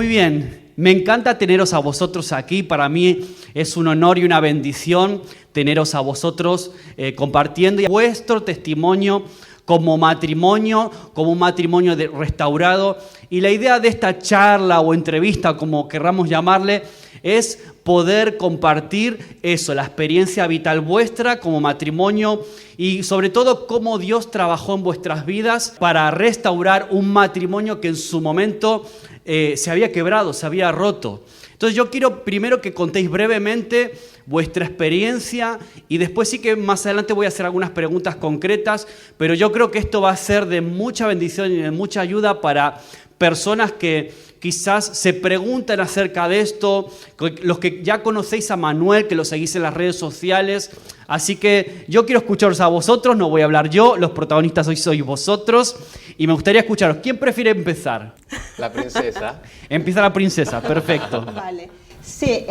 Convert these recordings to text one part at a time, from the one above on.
bien. Me encanta teneros a vosotros aquí. Para mí es un honor y una bendición teneros a vosotros compartiendo vuestro testimonio como un matrimonio restaurado. Y la idea de esta charla o entrevista, como querramos llamarle, es poder compartir eso, la experiencia vital vuestra como matrimonio y sobre todo cómo Dios trabajó en vuestras vidas para restaurar un matrimonio que en su momento se había quebrado, se había roto. Entonces yo quiero primero que contéis brevemente vuestra experiencia y después sí que más adelante voy a hacer algunas preguntas concretas, pero yo creo que esto va a ser de mucha bendición y de mucha ayuda para personas que quizás se preguntan acerca de esto, los que ya conocéis a Manuel, que lo seguís en las redes sociales. Así que yo quiero escucharos a vosotros, no voy a hablar yo, los protagonistas hoy sois vosotros y me gustaría escucharos. ¿Quién prefiere empezar? La princesa. Empieza la princesa, perfecto. Vale. Sí,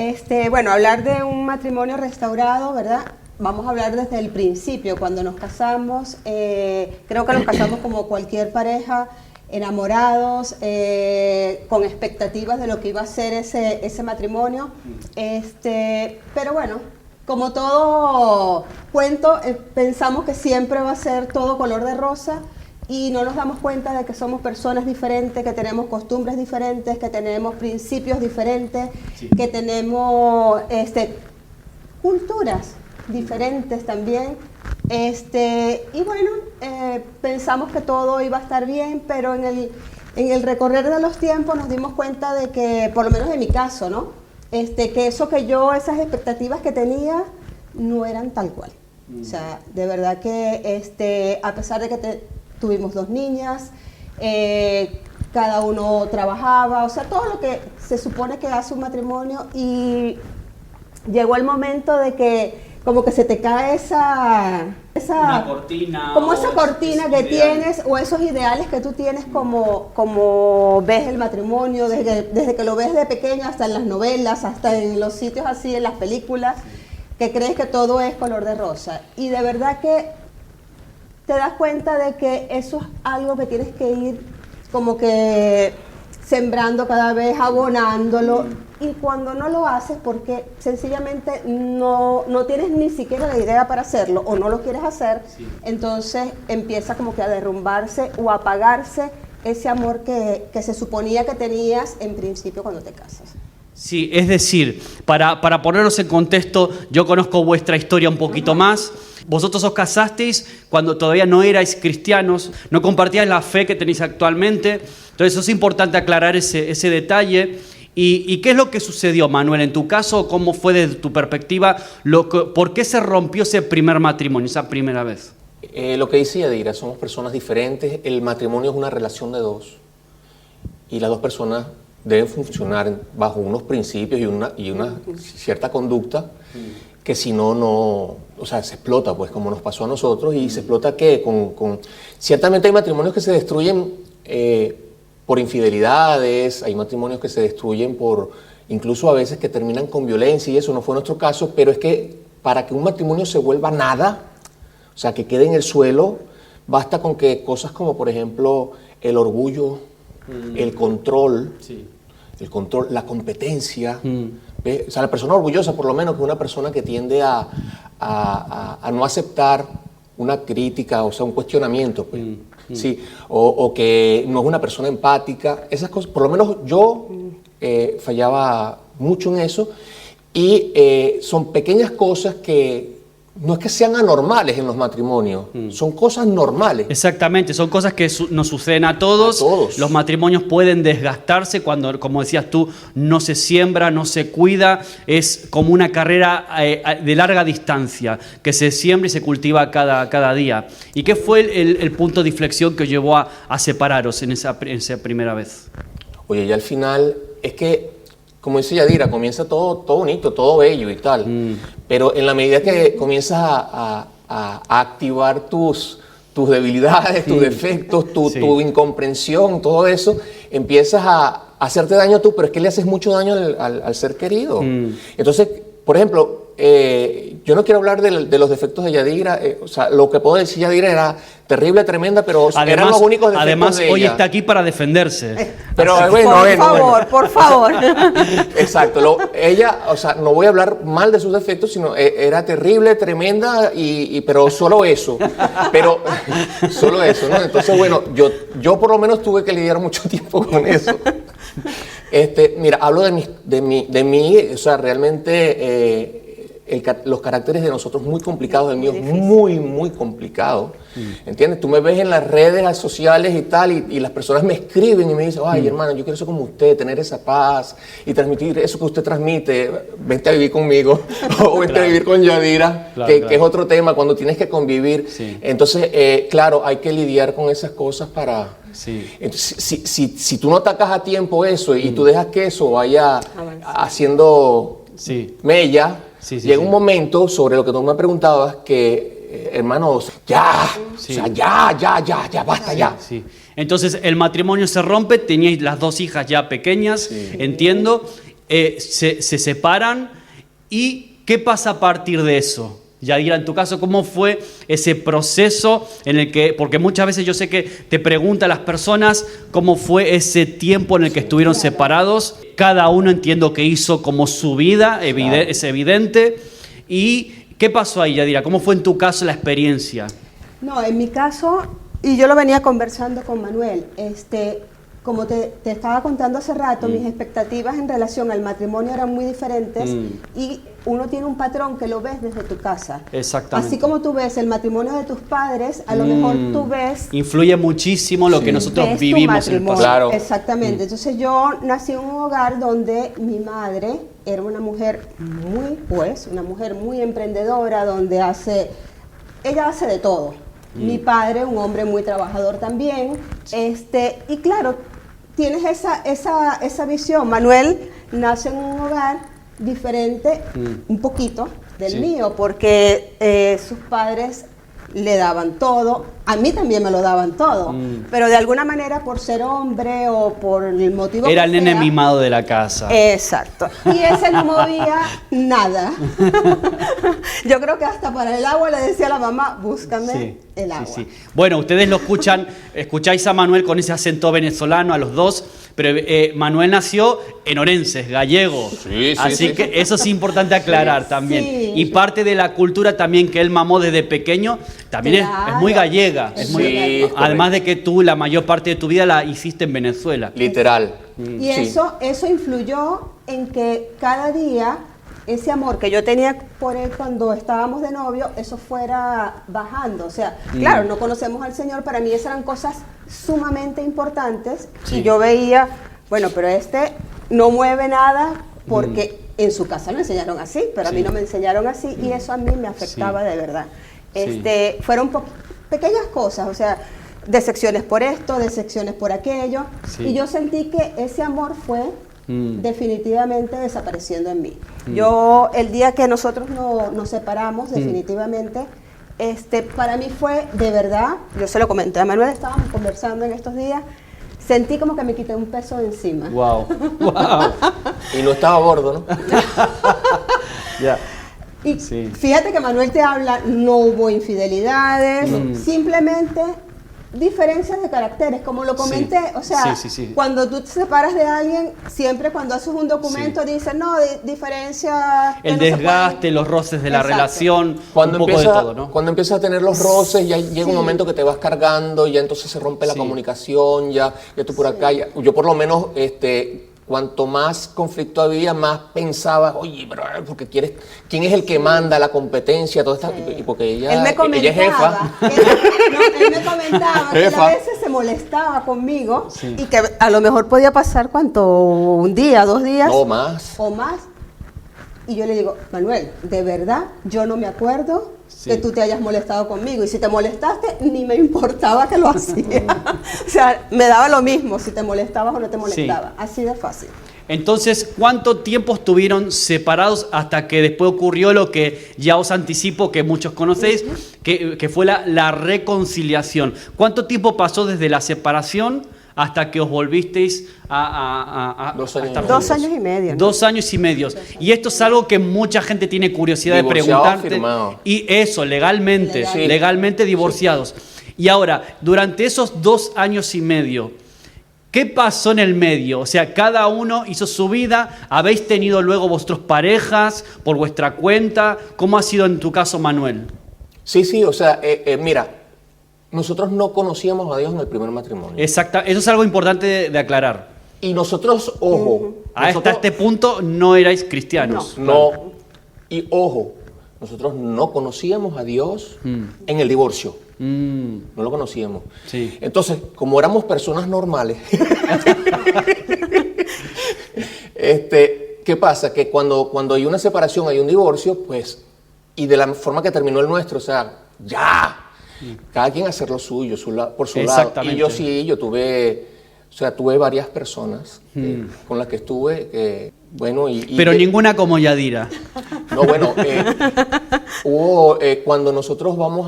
bueno, hablar de un matrimonio restaurado, ¿verdad? Vamos a hablar desde el principio, cuando nos casamos. Creo que nos casamos como cualquier pareja, enamorados, con expectativas de lo que iba a ser ese matrimonio. Pero bueno, como todo cuento, pensamos que siempre va a ser todo color de rosa y no nos damos cuenta de que somos personas diferentes, que tenemos costumbres diferentes, que tenemos principios diferentes, sí, que tenemos culturas diferentes también. Y bueno, pensamos que todo iba a estar bien, pero en el recorrer de los tiempos nos dimos cuenta de que, por lo menos en mi caso, ¿no? Que esas expectativas que tenía no eran tal cual. O sea, de verdad que a pesar de que tuvimos 2 niñas, cada uno trabajaba, o sea, todo lo que se supone que hace un matrimonio, y llegó el momento de que como que se te cae una cortina, como esa cortina que tienes, o esos ideales que tú tienes como ves el matrimonio, desde que lo ves de pequeño, hasta en las novelas, hasta en los sitios así, en las películas, que crees que todo es color de rosa. Y de verdad que te das cuenta de que eso es algo que tienes que ir como que sembrando cada vez, abonándolo. Y cuando no lo haces porque sencillamente no tienes ni siquiera la idea para hacerlo o no lo quieres hacer, sí, entonces empieza como que a derrumbarse o a apagarse ese amor que se suponía que tenías en principio cuando te casas. Sí, es decir, para ponernos en contexto, yo conozco vuestra historia un poquito más. Vosotros os casasteis cuando todavía no erais cristianos, no compartíais la fe que tenéis actualmente. Entonces eso es importante aclarar ese detalle. ¿Y qué es lo que sucedió, Manuel? En tu caso, ¿cómo fue desde tu perspectiva? ¿Por qué se rompió ese primer matrimonio, esa primera vez? Lo que dice Yadira, somos personas diferentes. El matrimonio es una relación de 2. Y las 2 personas deben funcionar bajo unos principios y una cierta conducta que si no, o sea, se explota, pues, como nos pasó a nosotros. ¿Y se explota qué? Ciertamente hay matrimonios que se destruyen por infidelidades, hay matrimonios que se destruyen incluso a veces que terminan con violencia, y eso no fue nuestro caso, pero es que para que un matrimonio se vuelva nada, o sea, que quede en el suelo, basta con que cosas como, por ejemplo, el orgullo, el control, sí, la competencia, o sea, la persona orgullosa, por lo menos, que es una persona que tiende a no aceptar una crítica, o sea, un cuestionamiento, pues. Sí, o que no es una persona empática, esas cosas, por lo menos yo fallaba mucho en eso, y son pequeñas cosas que no es que sean anormales en los matrimonios, son cosas normales. Exactamente, son cosas que nos suceden a todos. Los matrimonios pueden desgastarse cuando, como decías tú, no se siembra, no se cuida. Es como una carrera de larga distancia, que se siembra y se cultiva cada día. ¿Y qué fue el punto de inflexión que os llevó a separaros en esa primera vez? Oye, y al final es que, como dice Yadira, comienza todo bonito, todo bello y tal, pero en la medida que comienzas a activar tus debilidades, tus defectos, tu incomprensión, todo eso, empiezas a hacerte daño tú, pero es que le haces mucho daño al ser querido. Entonces, por ejemplo, yo no quiero hablar de los defectos de Yadira. O sea, lo que puedo decir Yadira era terrible, tremenda, pero eran los únicos defectos además, de ella. hoy está aquí para defenderse. Pero Así, bueno, por favor. Exacto. Ella, o sea, no voy a hablar mal de sus defectos, sino era terrible, tremenda, pero solo eso. Pero solo eso, ¿no? Entonces, bueno, yo por lo menos tuve que lidiar mucho tiempo con eso. Mira, hablo de mí, o sea, realmente los caracteres de nosotros muy complicados, el mío es muy, muy complicado. ¿Entiendes? Tú me ves en las redes sociales y tal, y las personas me escriben y me dicen, ay, hermano, yo quiero ser como usted, tener esa paz y transmitir eso que usted transmite. Vente a vivir conmigo o vente a vivir con Yadira, que es otro tema cuando tienes que convivir. Sí. Entonces, claro, hay que lidiar con esas cosas para... Sí. Entonces, si tú no atacas a tiempo eso y tú dejas que eso vaya haciendo mella, llega un momento, sobre lo que tú me preguntabas, que hermanos, ya, o sea, ya, basta ya. Sí. Entonces el matrimonio se rompe, teníais las dos hijas ya pequeñas, entiendo, se separan, ¿y qué pasa a partir de eso? Yadira, en tu caso, ¿cómo fue ese proceso en el que, porque muchas veces yo sé que te preguntan las personas cómo fue ese tiempo en el que estuvieron separados? Cada uno entiendo que hizo como su vida, es evidente. ¿Y qué pasó ahí, Yadira? ¿Cómo fue en tu caso la experiencia? No, en mi caso, y yo lo venía conversando con Manuel, como te estaba contando hace rato, mis expectativas en relación al matrimonio eran muy diferentes y uno tiene un patrón que lo ves desde tu casa. Exactamente. Así como tú ves el matrimonio de tus padres, a lo mejor tú ves... Influye muchísimo lo que nosotros vivimos en el pasado. Claro. Exactamente. Entonces yo nací en un hogar donde mi madre era una mujer una mujer muy emprendedora, donde ella hace de todo. Mi padre, un hombre muy trabajador también, y claro, tienes esa visión. Manuel nace en un hogar diferente, un poquito del mío, porque sus padres le daban todo, a mí también me lo daban todo, pero de alguna manera por ser hombre o por el motivo era que el nene sea, mimado de la casa. Exacto, y ese no movía nada. Yo creo que hasta para el agua le decía a la mamá, búscame el agua. Bueno, ustedes lo escucháis a Manuel con ese acento venezolano, a los dos, pero Manuel nació en Orense, gallego. Así que eso es importante aclarar también. Y parte de la cultura también que él mamó desde pequeño, también es muy gallega. Además de que tú la mayor parte de tu vida la hiciste en Venezuela. Literal. Y eso influyó en que cada día ese amor que yo tenía por él cuando estábamos de novio, eso fuera bajando. O sea, claro, no conocemos al Señor, para mí esas eran cosas sumamente importantes. Y yo veía, bueno, pero no mueve nada porque en su casa lo enseñaron así, pero a mí no me enseñaron así y eso a mí me afectaba de verdad. Fueron pequeñas cosas, o sea, decepciones por esto, decepciones por aquello, y yo sentí que ese amor fue definitivamente desapareciendo en mí. Yo, el día que nosotros nos separamos, definitivamente, para mí fue de verdad, yo se lo comenté a Manuel, estábamos conversando en estos días, sentí como que me quité un peso de encima. Wow. Y no estaba gordo, ¿no? Y fíjate que Manuel te habla, no hubo infidelidades, simplemente diferencias de caracteres, como lo comenté, o sea, cuando tú te separas de alguien, siempre cuando haces un documento dicen, no, diferencia... El desgaste, los roces de la relación, cuando un poco de todo, ¿no? Cuando empiezas a tener los roces, ya llega un momento que te vas cargando, ya entonces se rompe la comunicación, ya tú por acá, yo por lo menos, cuanto más conflicto había, más pensaba, oye, pero porque ¿quién es el que manda la competencia? Toda esta, y porque ella es jefa. Él me comentaba que a veces se molestaba conmigo y que a lo mejor podía pasar, un día, 2 días. O más. Y yo le digo, Manuel, de verdad, yo no me acuerdo que tú te hayas molestado conmigo. Y si te molestaste, ni me importaba que lo hacía. O sea, me daba lo mismo si te molestabas o no te molestaba. Así de fácil. Entonces, ¿cuánto tiempo estuvieron separados hasta que después ocurrió lo que ya os anticipo, que muchos conocéis, que fue la reconciliación? ¿Cuánto tiempo pasó desde la separación hasta que os volvisteis a 2 años estar y medio. juntos. 2 años y medio, ¿no? 2 años y medio. Y esto es algo que mucha gente tiene curiosidad de Divorciado, preguntarte. firmado. Y eso, legalmente, Legal. Sí. legalmente divorciados. Y ahora, durante esos 2 años y medio, ¿qué pasó en el medio? O sea, cada uno hizo su vida. ¿Habéis tenido luego vuestras parejas por vuestra cuenta? ¿Cómo ha sido en tu caso, Manuel? Sí, o sea, mira, nosotros no conocíamos a Dios en el primer matrimonio. Exacto, eso es algo importante de aclarar. Y nosotros, ojo, Hasta nosotros este punto no erais cristianos. no, y ojo, nosotros no conocíamos a Dios en el divorcio. No lo conocíamos. Sí. Entonces, como éramos personas normales, ¿qué pasa? Que cuando hay una separación, hay un divorcio, pues, y de la forma que terminó el nuestro, o sea, ya, cada quien hacer lo suyo, por su lado. Exactamente. Y yo sí, tuve varias personas con las que estuve, bueno, Pero ninguna como Yadira. no, bueno, cuando nosotros vamos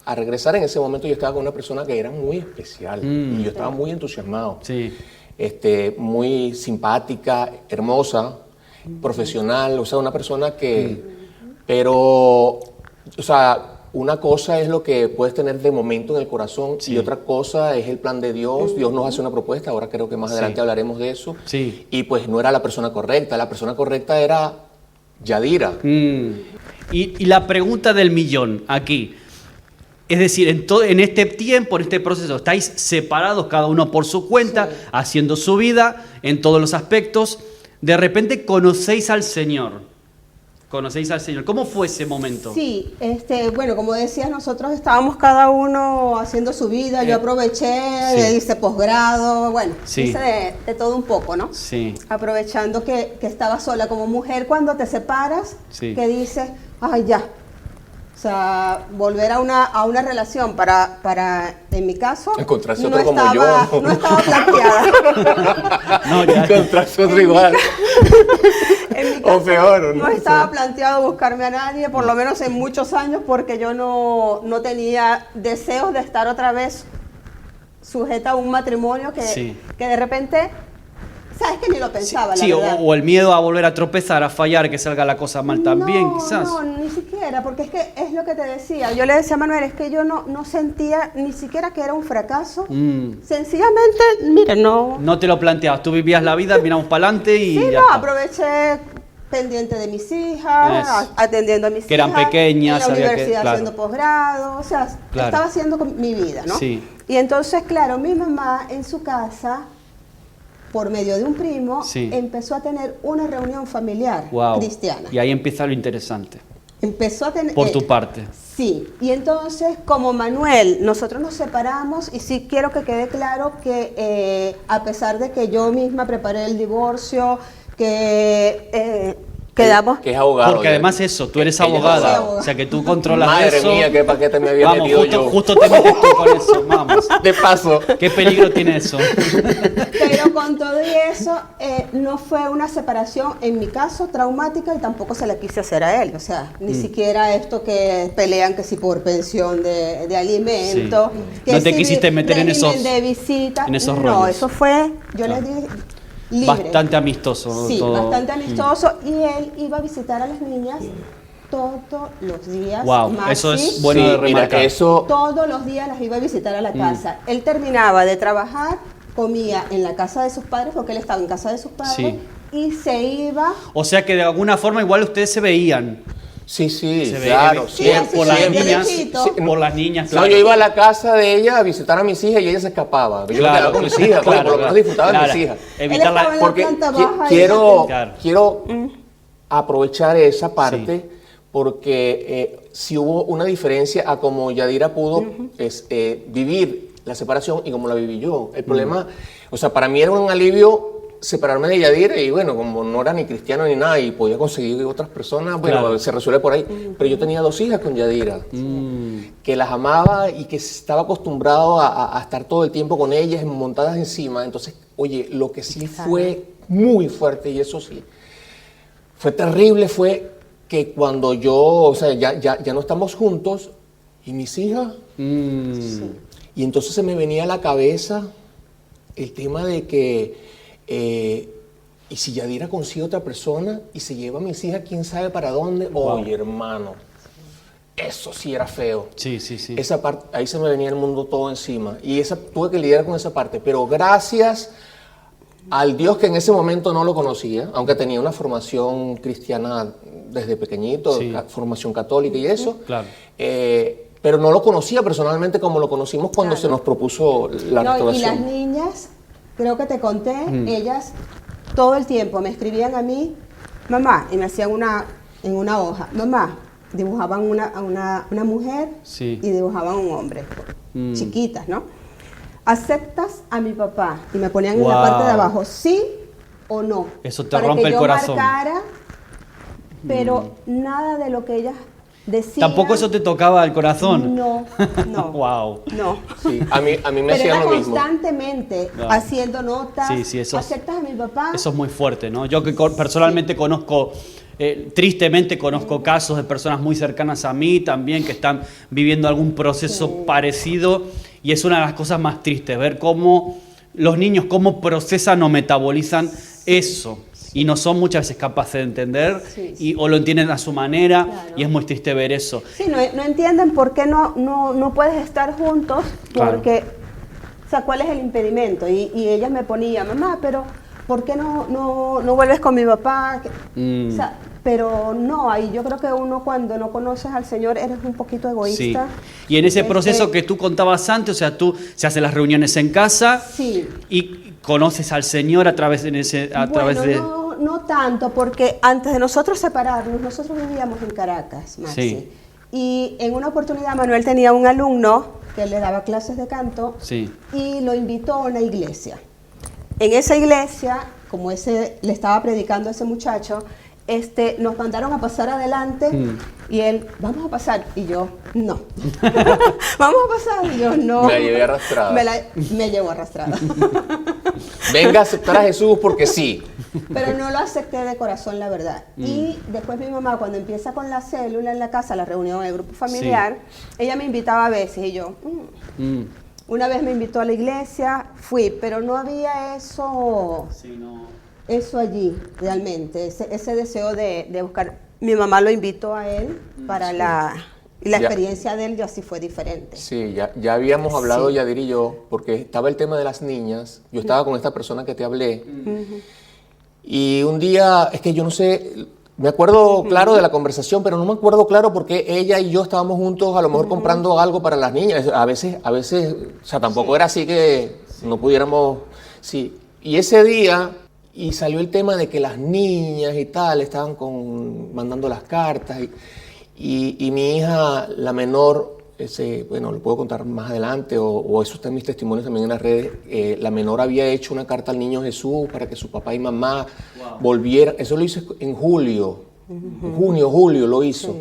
a regresar, en ese momento yo estaba con una persona que era muy especial y yo estaba muy entusiasmado. Sí. Muy simpática, hermosa, profesional, o sea, una persona que... Pero, o sea, una cosa es lo que puedes tener de momento en el corazón y otra cosa es el plan de Dios. Dios nos hace una propuesta, ahora creo que más adelante hablaremos de eso. Sí. Y pues no era la persona correcta era Yadira. Y la pregunta del millón aquí. Es decir, en este tiempo, en este proceso, estáis separados cada uno por su cuenta, haciendo su vida en todos los aspectos. De repente conocéis al Señor. Conocéis al Señor. ¿Cómo fue ese momento? Sí, bueno, como decías, nosotros estábamos cada uno haciendo su vida. Yo aproveché, hice posgrado, bueno, hice de todo un poco, ¿no? Sí. Aprovechando que estaba sola como mujer, cuando te separas, que dices, ay, ya. O sea, volver a una relación en mi caso, encontrarse no otro como estaba, yo. no estaba planteada. No, ya. Encontrarse otro igual. En mi O caso, peor, no estaba planteado buscarme a nadie, por lo menos en muchos años, porque yo no tenía deseos de estar otra vez sujeta a un matrimonio que de repente, sabes que ni lo pensaba, Sí, la verdad. o el miedo a volver a tropezar, a fallar, que salga la cosa mal también, quizás. No, ni siquiera, porque es que es lo que te decía. Yo le decía a Manuel, es que yo no sentía ni siquiera que era un fracaso. Sencillamente, mire, no... No te lo planteabas, tú vivías la vida, miramos para adelante y Sí, ya no, está. aproveché pendiente de mis hijas, Eso. atendiendo a mis Que eran hijas, pequeñas, en la sabía que- universidad claro. haciendo posgrado, o sea, Claro. estaba haciendo mi vida, ¿no? Sí. Y entonces, claro, mi mamá en su casa, por medio de un primo, empezó a tener una reunión familiar Wow. cristiana. Y ahí empieza lo interesante, Empezó a tener... por tu parte. Sí, y entonces como Manuel, nosotros nos separamos y sí quiero que quede claro que a pesar de que yo misma preparé el divorcio, que quedamos... Que es abogado. Porque además eso, tú eres Ella es abogada, abogada. o sea que tú controlas Madre eso. mía, qué paquete me había Vamos, metido yo. justo te metes tú con eso, vamos. De paso. ¿Qué peligro tiene eso? Pero con todo y eso, no fue una separación, en mi caso, traumática y tampoco se la quise hacer a él. O sea, ni siquiera esto que pelean que si por pensión de alimentos. Sí. Que No te si quisiste meter en régimen esos- de visita. en esos No, rollos. eso fue, yo les dije, libre. Bastante amistoso. Sí, todo. bastante amistoso. Y él iba a visitar a las niñas todos los días. Wow, Maxi, eso es bueno de Sí, mira, remarcar. eso... todos los días las iba a visitar a la casa. Él terminaba de trabajar, comía en la casa de sus padres, porque él estaba en casa de sus padres, Sí. y se iba... O sea que de alguna forma igual ustedes se veían. Sí, Se claro, ve siempre, por las siempre. niñas, lejito. por las niñas, No, claro. yo iba a la casa de ella a visitar a mis hijas y ella se escapaba. Yo me quedaba con mis hijas, porque por lo menos disfrutaba de mis hijas. Evitar la- Él estaba en Porque planta baja y quiero, Claro. quiero aprovechar esa parte porque si hubo una diferencia a como Yadira pudo vivir la separación y como la viví yo. El problema, o sea, para mí era un alivio separarme de Yadira y bueno, como no era ni cristiano ni nada y podía conseguir otras personas, bueno, Claro. se resuelve por ahí. Pero yo tenía 2 hijas con Yadira, que las amaba y que estaba acostumbrado a estar todo el tiempo con ellas montadas encima. Entonces, oye, lo que sí fue muy fuerte, y eso sí, fue terrible, fue que cuando yo, o sea, ya no estamos juntos, y mis hijas, y entonces se me venía a la cabeza el tema de que, y si Yadira consigue otra persona y se lleva a mis hijas, quién sabe para dónde. Oye, hermano, eso sí era feo. Sí, sí, sí. Esa parte, ahí se me venía el mundo todo encima. Y tuve que lidiar con esa parte. Pero gracias al Dios que en ese momento no lo conocía, aunque tenía una formación cristiana desde pequeñito, Sí. formación católica y eso. Claro. Pero no lo conocía personalmente como lo conocimos cuando Claro. se nos propuso la No, y restauración. las niñas, creo que te conté, ellas todo el tiempo me escribían a mí, mamá, y me hacían en una hoja, mamá, dibujaban una mujer Sí. y dibujaban un hombre, chiquitas, ¿no? ¿Aceptas a mi papá? Y me ponían en la Wow. parte de abajo, sí o no. Eso te para rompe que el yo corazón. marcara, pero nada de lo que ellas decían. ¿Tampoco eso te tocaba el corazón? No, no. Wow. No. Sí, a mí me Pero hacían era lo mismo. constantemente Wow. haciendo notas. Sí, sí, eso es- ¿Aceptas a mi papá? Eso es muy fuerte, ¿no? Yo que personalmente conozco, tristemente conozco casos de personas muy cercanas a mí también que están viviendo algún proceso parecido, y es una de las cosas más tristes, ver cómo los niños, cómo procesan o metabolizan eso. Y no son muchas veces capaces de entender, Sí, sí. o lo entienden a su manera, Claro. y es muy triste ver eso. Sí, no entienden por qué no puedes estar juntos, Claro. porque, o sea, ¿cuál es el impedimento? Y ellas me ponían, mamá, pero ¿por qué no vuelves con mi papá? O sea, pero no, ahí yo creo que uno cuando no conoces al Señor eres un poquito Sí. egoísta. Y en ese Este, proceso que tú contabas antes, o sea, tú se hacen las reuniones en casa Sí. y conoces al Señor a través de... No tanto, porque antes de nosotros separarnos, nosotros vivíamos en Caracas, Maxi. Sí. Y en una oportunidad Manuel tenía un alumno que le daba clases de canto Sí. y lo invitó a una iglesia. En esa iglesia, como le estaba predicando a ese muchacho, nos mandaron a pasar adelante y él, vamos a pasar, y yo, no. Vamos a pasar, y yo, no. Me la llevé arrastrada. Me llevó arrastrada. Venga a aceptar a Jesús porque sí. Pero no lo acepté de corazón, la verdad. Y después mi mamá, cuando empieza con la célula en la casa, la reunión, el grupo familiar, ella me invitaba a veces y yo, una vez me invitó a la iglesia, fui, pero no había eso allí, realmente, ese deseo de buscar. Mi mamá lo invitó a él para y la Ya. experiencia de él ya sí fue diferente. Sí, ya habíamos hablado, Sí. Yadir y yo, porque estaba el tema de las niñas. Yo estaba con esta persona que te hablé. Y un día, es que yo no sé, me acuerdo claro de la conversación, pero no me acuerdo claro porque ella y yo estábamos juntos, a lo mejor comprando algo para las niñas. A veces, o sea, tampoco era así que no pudiéramos, sí. Y ese día, y salió el tema de que las niñas y tal estaban mandando las cartas y mi hija, la menor, bueno, lo puedo contar más adelante, o eso está en mis testimonios también en las redes. La menor había hecho una carta al niño Jesús para que su papá y mamá volvieran. Eso lo hizo en julio, julio lo hizo. Sí.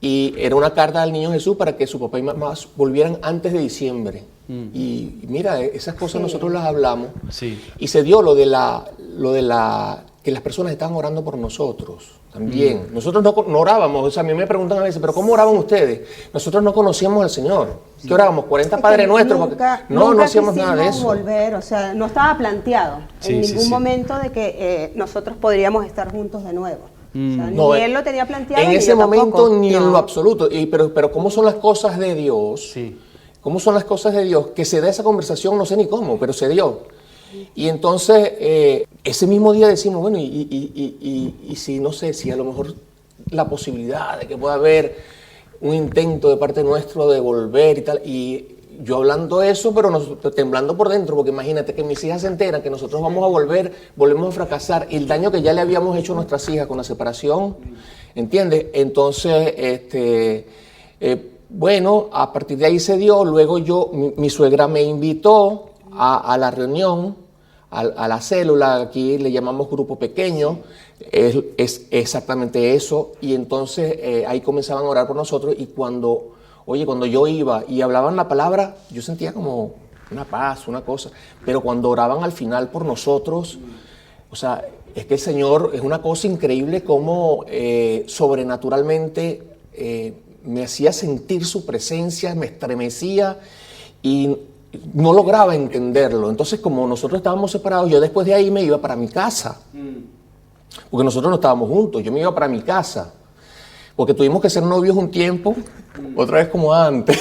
Y era una carta al niño Jesús para que su papá y mamá volvieran antes de diciembre. Y mira, esas cosas nosotros las hablamos. Sí. Y se dio lo de que las personas estaban orando por nosotros también. Nosotros no orábamos, o sea, a mí me preguntan a veces, ¿pero cómo oraban ustedes? Nosotros no conocíamos al Señor. ¿Qué orábamos? 40 Es que Padres Nuestros. nunca No hacíamos nada de quisimos eso. volver, o sea, no estaba planteado Sí, en sí, ningún sí. momento de que nosotros podríamos estar juntos de nuevo. O sea, No, ni él lo tenía planteado. En ni ese yo momento tampoco. ni en No. lo absoluto. Pero ¿cómo son las cosas de Dios? Sí. ¿Cómo son las cosas de Dios? Que se da esa conversación, no sé ni cómo, pero se dio. Y entonces, ese mismo día decimos, bueno, y si, no sé, si a lo mejor la posibilidad de que pueda haber un intento de parte nuestro de volver y tal. Y yo hablando eso, pero temblando por dentro, porque imagínate que mis hijas se enteran que nosotros vamos a volvemos a fracasar, y el daño que ya le habíamos hecho a nuestras hijas con la separación, ¿entiendes? Entonces, bueno, a partir de ahí se dio. Luego mi suegra me invitó a la reunión, a la célula, aquí le llamamos grupo pequeño, es exactamente eso. Y entonces ahí comenzaban a orar por nosotros, y cuando yo iba y hablaban la palabra, yo sentía como una paz, una cosa. Pero cuando oraban al final por nosotros, o sea, es que el Señor es una cosa increíble como sobrenaturalmente me hacía sentir su presencia, me estremecía, y no lograba entenderlo. Entonces, como nosotros estábamos separados, yo después de ahí me iba para mi casa. Porque nosotros no estábamos juntos, yo me iba para mi casa. Porque tuvimos que ser novios un tiempo, otra vez como antes.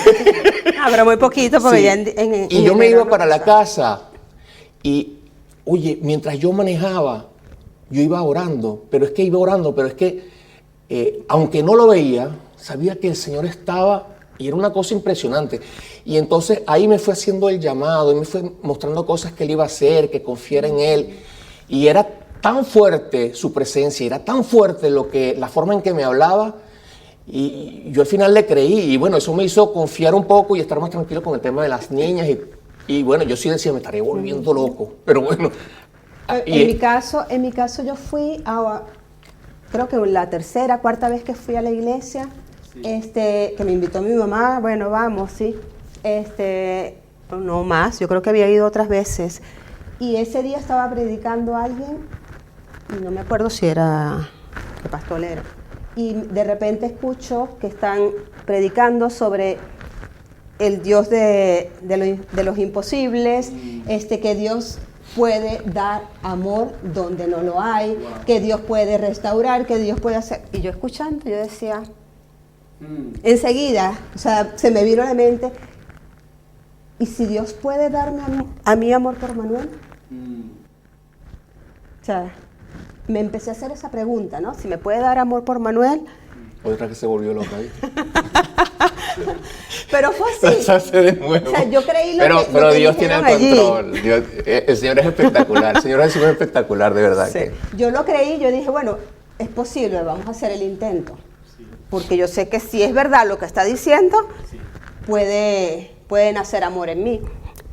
Pero muy poquito, porque Sí. ya en Y yo me enero iba no para la pasaba. casa. Y, oye, mientras yo manejaba, yo iba orando. Pero es que, aunque no lo veía, sabía que el Señor estaba, y era una cosa impresionante. Y entonces ahí me fue haciendo el llamado, y me fue mostrando cosas que Él iba a hacer, que confiara en Él. Y era tan fuerte su presencia, era tan fuerte la forma en que me hablaba, y yo al final le creí. Y bueno, eso me hizo confiar un poco y estar más tranquilo con el tema de las niñas. Y bueno, yo sí decía, me estaré volviendo loco. Pero bueno. En mi caso yo fui creo que la tercera, cuarta vez que fui a la iglesia, que me invitó mi mamá, bueno, vamos, sí. No más, yo creo que había ido otras veces. Y ese día estaba predicando a alguien, y no me acuerdo si era, qué pastor era. Y de repente escucho que están predicando sobre el Dios de los imposibles, que Dios puede dar amor donde no lo hay, que Dios puede restaurar, que Dios puede hacer. Y yo escuchando, yo decía, enseguida, o sea, se me vino a la mente, ¿y si Dios puede darme a mí amor por Manuel? O sea, me empecé a hacer esa pregunta, ¿no? Si me puede dar amor por Manuel. Otra que se volvió loca ahí. Pero fue así. Se hace de nuevo. O sea, yo creí pero Dios tiene el dijeron allí. control. El Señor es espectacular. El Señor Jesús es espectacular, de verdad. Sí. Yo lo creí, yo dije, bueno, es posible, vamos a hacer el intento. Porque yo sé que si es verdad lo que está diciendo, puede nacer amor en mí.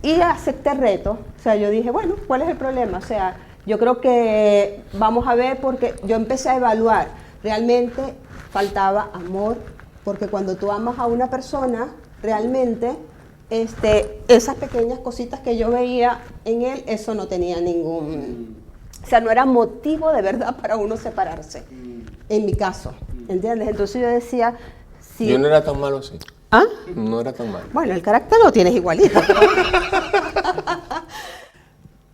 Y acepté el reto. O sea, yo dije, bueno, ¿cuál es el problema? O sea, yo creo que vamos a ver, porque yo empecé a evaluar. Realmente faltaba amor, porque cuando tú amas a una persona, realmente esas pequeñas cositas que yo veía en él, eso no tenía ningún... O sea, no era motivo de verdad para uno separarse, en mi caso, ¿entiendes? Entonces yo decía... Si... Yo no era tan malo así. ¿Ah? No era tan malo. Bueno, el carácter lo tienes igualito.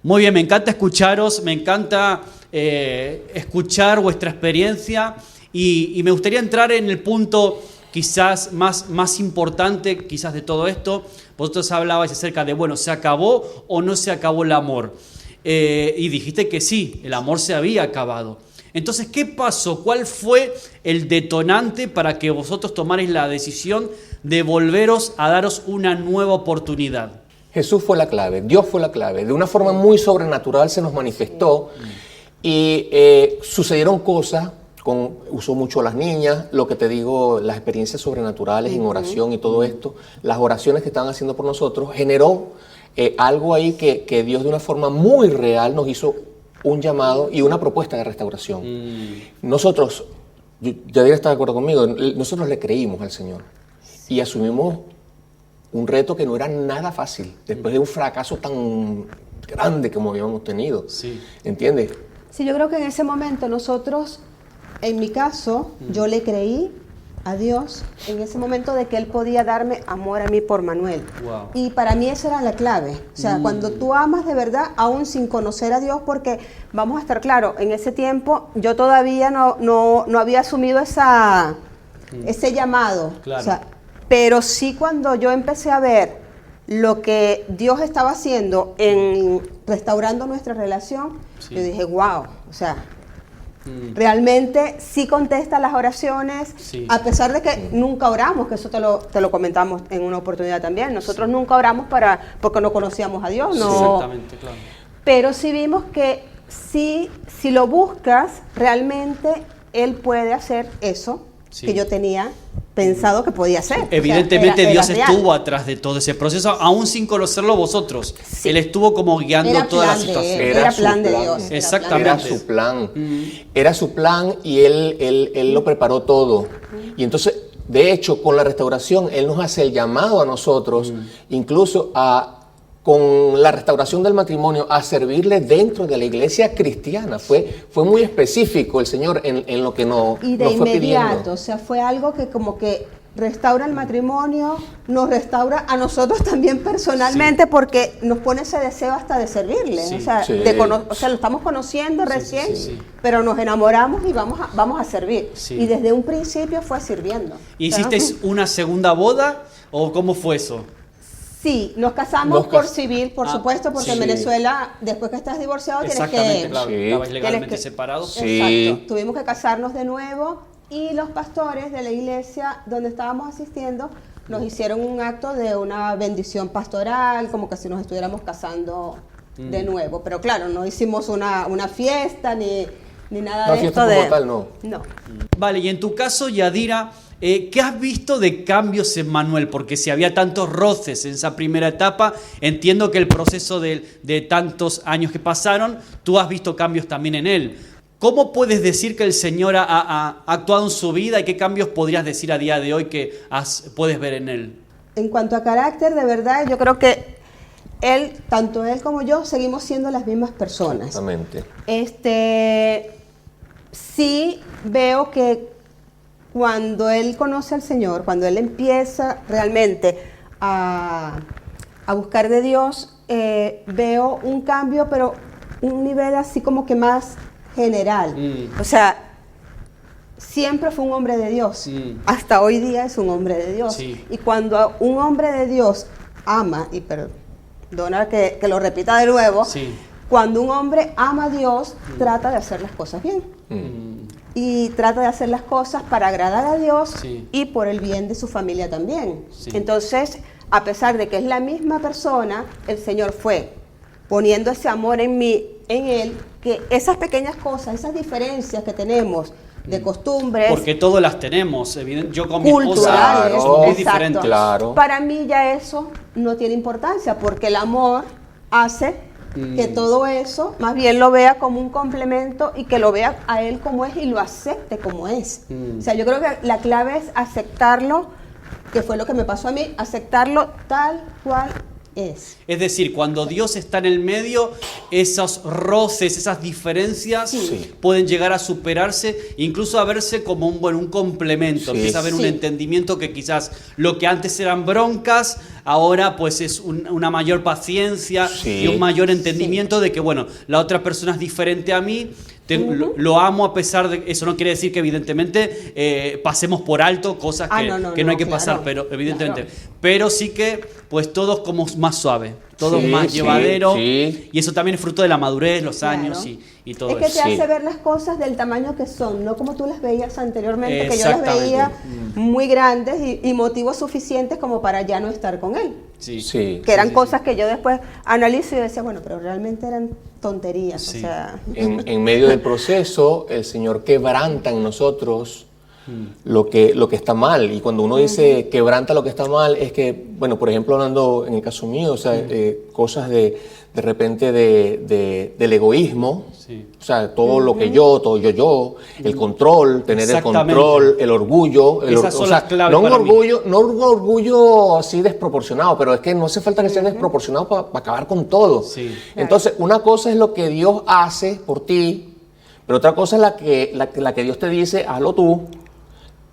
Muy bien, me encanta escucharos, me encanta escuchar vuestra experiencia y me gustaría entrar en el punto quizás más importante quizás de todo esto. Vosotros hablabais acerca de, bueno, ¿se acabó o no se acabó el amor? Y dijiste que sí, el amor se había acabado. Entonces, ¿qué pasó? ¿Cuál fue el detonante para que vosotros tomarais la decisión de volveros a daros una nueva oportunidad? Jesús fue la clave, Dios fue la clave. De una forma muy sobrenatural se nos manifestó y sucedieron cosas, usó mucho a las niñas, lo que te digo, las experiencias sobrenaturales en oración y todo esto, las oraciones que estaban haciendo por nosotros, generó algo ahí que Dios de una forma muy real nos hizo un llamado y una propuesta de restauración. Nosotros, Yadira está de acuerdo conmigo, nosotros le creímos al Señor y asumimos un reto que no era nada fácil, después de un fracaso tan grande como habíamos tenido. Sí. ¿Entiendes? Sí, yo creo que en ese momento nosotros, en mi caso, yo le creí a Dios en ese momento de que Él podía darme amor a mí por Manuel. Wow. Y para mí esa era la clave. O sea, cuando tú amas de verdad, aún sin conocer a Dios, porque vamos a estar claros, en ese tiempo yo todavía no había asumido ese llamado. Claro. O sea, pero sí cuando yo empecé a ver lo que Dios estaba haciendo en restaurando nuestra relación, Sí. yo dije, wow, o sea, realmente sí contesta las oraciones, Sí. a pesar de que nunca oramos, que eso te lo comentamos en una oportunidad también. Nosotros nunca oramos porque no conocíamos a Dios, no. Exactamente, claro. Pero sí vimos que si lo buscas, realmente Él puede hacer eso Sí. que yo tenía pensado que podía hacer. Evidentemente O sea, era Dios real. estuvo atrás de todo ese proceso, aún sin conocerlo vosotros. Sí. Él estuvo como guiando Era toda la plan de situación. Él, Era era su plan de plan. Dios. era Exactamente. plan Era su plan. Era su plan y él lo preparó todo. Y entonces, de hecho, con la restauración, Él nos hace el llamado a nosotros, incluso con la restauración del matrimonio, a servirle dentro de la iglesia cristiana. Fue muy específico el Señor en lo que nos Y de fue inmediato, pidiendo. o sea, fue algo que como que restaura el matrimonio, nos restaura a nosotros también personalmente, porque nos pone ese deseo hasta de servirle. Sí. O sea, Sí. o sea, lo estamos conociendo recién, sí. pero nos enamoramos y vamos a servir. Sí. Y desde un principio fue sirviendo. ¿Y O sea, hicisteis una segunda boda o cómo fue eso? Sí, nos casamos Nos por cas- civil, por Ah, supuesto, porque sí. en Venezuela, después que estás divorciado, tienes Exactamente, que... claro, Sí. estabais legalmente tienes que- separados. Sí. Exacto. Tuvimos que casarnos de nuevo y los pastores de la iglesia donde estábamos asistiendo nos hicieron un acto de una bendición pastoral, como que si nos estuviéramos casando de nuevo. Pero claro, no hicimos una fiesta ni nada Una de fiesta esto como de... tal, no. No. Vale, y en tu caso, Yadira, ¿qué has visto de cambios en Manuel? Porque si había tantos roces en esa primera etapa, entiendo que el proceso de tantos años que pasaron, tú has visto cambios también en él. ¿Cómo puedes decir que el Señor ha actuado en su vida y qué cambios podrías decir a día de hoy que puedes ver en él? En cuanto a carácter, de verdad, yo creo que él, tanto él como yo, seguimos siendo las mismas personas. Exactamente. Sí veo que cuando él conoce al Señor, cuando él empieza realmente a buscar de Dios, veo un cambio, pero un nivel así como que más general. O sea, siempre fue un hombre de Dios. Hasta hoy día es un hombre de Dios. Sí. Y cuando un hombre de Dios ama, y perdona que lo repita de nuevo, Sí. cuando un hombre ama a Dios, trata de hacer las cosas bien. Y trata de hacer las cosas para agradar a Dios Sí. y por el bien de su familia también. Sí. Entonces, a pesar de que es la misma persona, el Señor fue poniendo ese amor en mí, en él, que esas pequeñas cosas, esas diferencias que tenemos de costumbres, Porque todas las tenemos, yo con mi culturales, esposa somos muy exacto. diferentes. Claro. Para mí ya eso no tiene importancia, porque el amor hace que todo eso más bien lo vea como un complemento y que lo vea a él como es y lo acepte como es. O sea, yo creo que la clave es aceptarlo, que fue lo que me pasó a mí, aceptarlo tal cual es. Es decir, cuando Dios está en el medio, esos roces, esas diferencias Sí. pueden llegar a superarse, incluso a verse como un complemento. Sí. Empieza a haber un Sí. entendimiento que quizás lo que antes eran broncas, ahora pues es una mayor paciencia Sí. y un mayor entendimiento de que, bueno, la otra persona es diferente a mí. Lo amo a pesar de... Eso no quiere decir que evidentemente pasemos por alto cosas que no hay que pasar, claro, pero evidentemente. claro. Pero sí que pues todos como más suave, todo Sí, más sí, llevadero. sí. Y eso también es fruto de la madurez, los Claro. años y todo Es que te eso. Sí. hace ver las cosas del tamaño que son, no como tú las veías anteriormente, que yo las Exactamente. veía muy grandes y motivos suficientes como para ya no estar con él. Sí. Sí. Que eran sí, cosas que yo después analizo y decía, bueno, pero realmente eran tonterías. Sí. O sea, En medio del proceso, el Señor quebranta en nosotros lo que está mal. Y cuando uno dice quebranta lo que está mal, es que, bueno, por ejemplo, hablando en el caso mío, o sea, cosas de repente del egoísmo, Sí. o sea, todo lo que todo yo, el control, tener el Exactamente. control, el orgullo. Esas son o sea, las claves no un para mí. orgullo, no un orgullo así desproporcionado, pero es que no hace falta que sea desproporcionado para acabar con todo. Sí. Entonces, una cosa es lo que Dios hace por ti, pero otra cosa es la que Dios te dice, hazlo tú.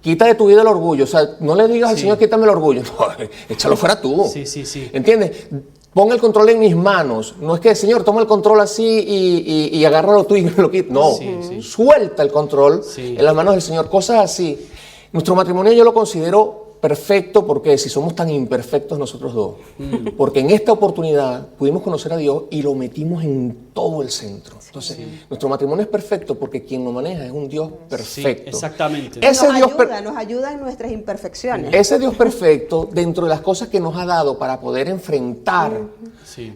Quita de tu vida el orgullo. O sea, no le digas al Sí. Señor, quítame el orgullo. No, échalo fuera tú. Sí, sí, sí. ¿Entiendes? Pon el control en mis manos. No es que, Señor, toma el control así y agárralo tú y me lo quita. No, Sí, sí. suelta el control Sí. en las manos del Señor. Cosas así. Nuestro matrimonio yo lo considero perfecto porque si somos tan imperfectos nosotros dos. Porque en esta oportunidad pudimos conocer a Dios y lo metimos en todo el centro. Entonces, nuestro matrimonio es perfecto porque quien lo maneja es un Dios perfecto. Sí, exactamente. Ese Dios nos ayuda en nuestras imperfecciones. Ese Dios perfecto, dentro de las cosas que nos ha dado para poder enfrentar Sí.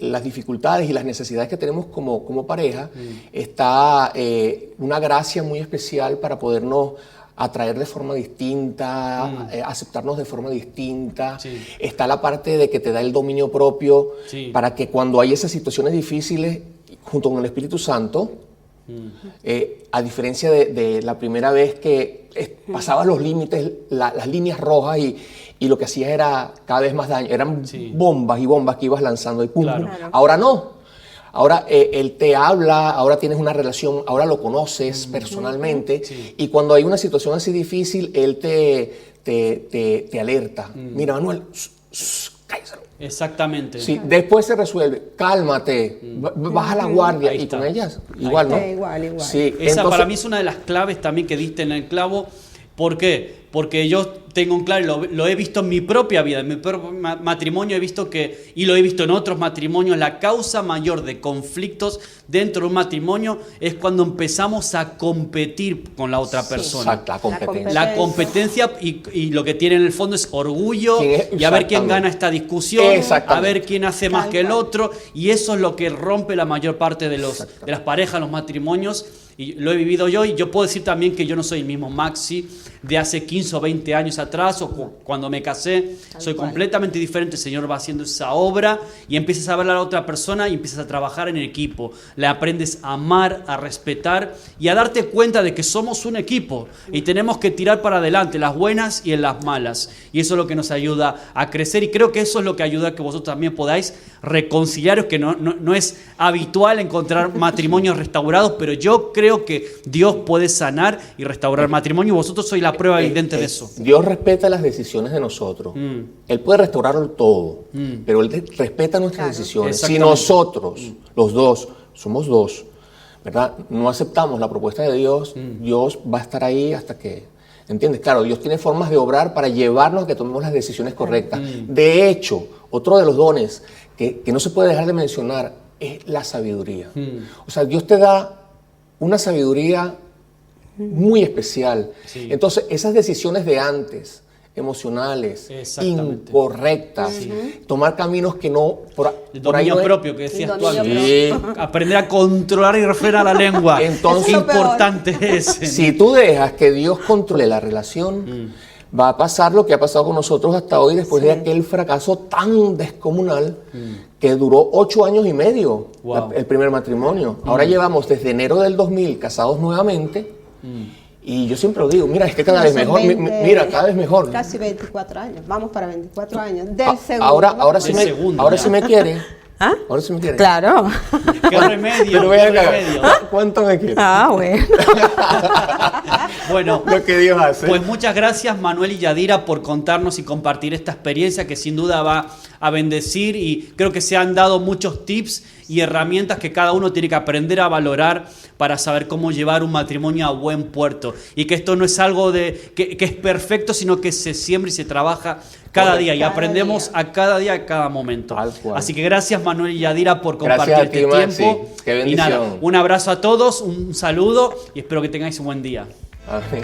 las dificultades y las necesidades que tenemos como pareja, está una gracia muy especial para podernos atraer de forma distinta, aceptarnos de forma distinta. Sí. Está la parte de que te da el dominio propio Sí. para que cuando hay esas situaciones difíciles, junto con el Espíritu Santo, a diferencia de la primera vez que pasabas los límites, las líneas rojas y lo que hacías era cada vez más daño, eran Sí. bombas y bombas que ibas lanzando y pum, Claro. pum. Ahora no. Ahora él te habla, ahora tienes una relación, ahora lo conoces personalmente. Sí. Y cuando hay una situación así difícil, él te alerta. Mira, Manuel, cállate. Exactamente. Sí, después se resuelve. Cálmate, baja la guardia. Ahí Y está. con ellas, igual, ¿no? Igual. Sí, Esa entonces, para mí es una de las claves también que diste en el clavo. ¿Por qué? Porque yo tengo un claro, lo he visto en mi propia vida, en mi propio matrimonio he visto que, y lo he visto en otros matrimonios, la causa mayor de conflictos dentro de un matrimonio es cuando empezamos a competir con la otra persona. exacto, la competencia. La competencia y lo que tiene en el fondo es orgullo ¿Quién es? y a ver quién Exactamente. gana esta discusión, Exactamente. a ver quién hace más Tal que el cual. otro, y eso es lo que rompe la mayor parte de las parejas, los matrimonios, y lo he vivido yo, y yo puedo decir también que yo no soy el mismo Maxi de hace 15 o 20 años atrás, o cuando me casé, soy cual. completamente diferente. El Señor va haciendo esa obra y empiezas a ver a la otra persona y empiezas a trabajar en equipo, le aprendes a amar, a respetar y a darte cuenta de que somos un equipo y tenemos que tirar para adelante, las buenas y en las malas, y eso es lo que nos ayuda a crecer, y creo que eso es lo que ayuda a que vosotros también podáis reconciliaros, que no es habitual encontrar matrimonios restaurados, pero yo creo que Dios puede sanar y restaurar matrimonio, y vosotros sois la prueba evidente de eso. Dios respeta las decisiones de nosotros. Él puede restaurarlo todo, pero Él respeta nuestras decisiones. Si Exactamente. nosotros, los dos, somos dos, ¿verdad? No aceptamos la propuesta de Dios, Dios va a estar ahí hasta que... ¿Entiendes? Claro, Dios tiene formas de obrar para llevarnos a que tomemos las decisiones correctas. De hecho, otro de los dones que no se puede dejar de mencionar es la sabiduría. O sea, Dios te da una sabiduría muy especial. Sí. Entonces, esas decisiones de antes, emocionales, Exactamente. incorrectas, tomar caminos que no... El por ahí dominio no es- propio que decías tú Dominio antes. propio. Aprender a controlar y refrenar la lengua. Entonces- Qué Eso es lo peor. importante es. Si tú dejas que Dios controle la relación, va a pasar lo que ha pasado con nosotros hasta hoy, después de aquel fracaso tan descomunal que duró 8 años y medio, Wow. el primer matrimonio. Ahora llevamos desde enero del 2000 casados nuevamente, y yo siempre lo digo, mira, es que cada vez Son mejor, 20, mira, cada vez mejor. Casi 24 años. Vamos para 24 años. Del segundo. Ahora sí Del me, segundo, ahora ya. sí me quiere. ¿Ah? Ahora sí me quiere. Claro. Qué remedio, Pero qué ven acá, remedio. ¿cuánto me quiere? Ah, bueno. Bueno, Lo que Dios hace. pues muchas gracias Manuel y Yadira por contarnos y compartir esta experiencia que sin duda va a bendecir, y creo que se han dado muchos tips y herramientas que cada uno tiene que aprender a valorar para saber cómo llevar un matrimonio a buen puerto, y que esto no es algo que es perfecto, sino que se siembra y se trabaja cada día, y Cada aprendemos día. a cada día, a cada momento. Tal cual. Así que gracias Manuel y Yadira por Gracias compartir a ti, este Maxi. tiempo. Qué Y nada, bendición. un abrazo a todos, un saludo y espero que tengáis un buen día. Amén.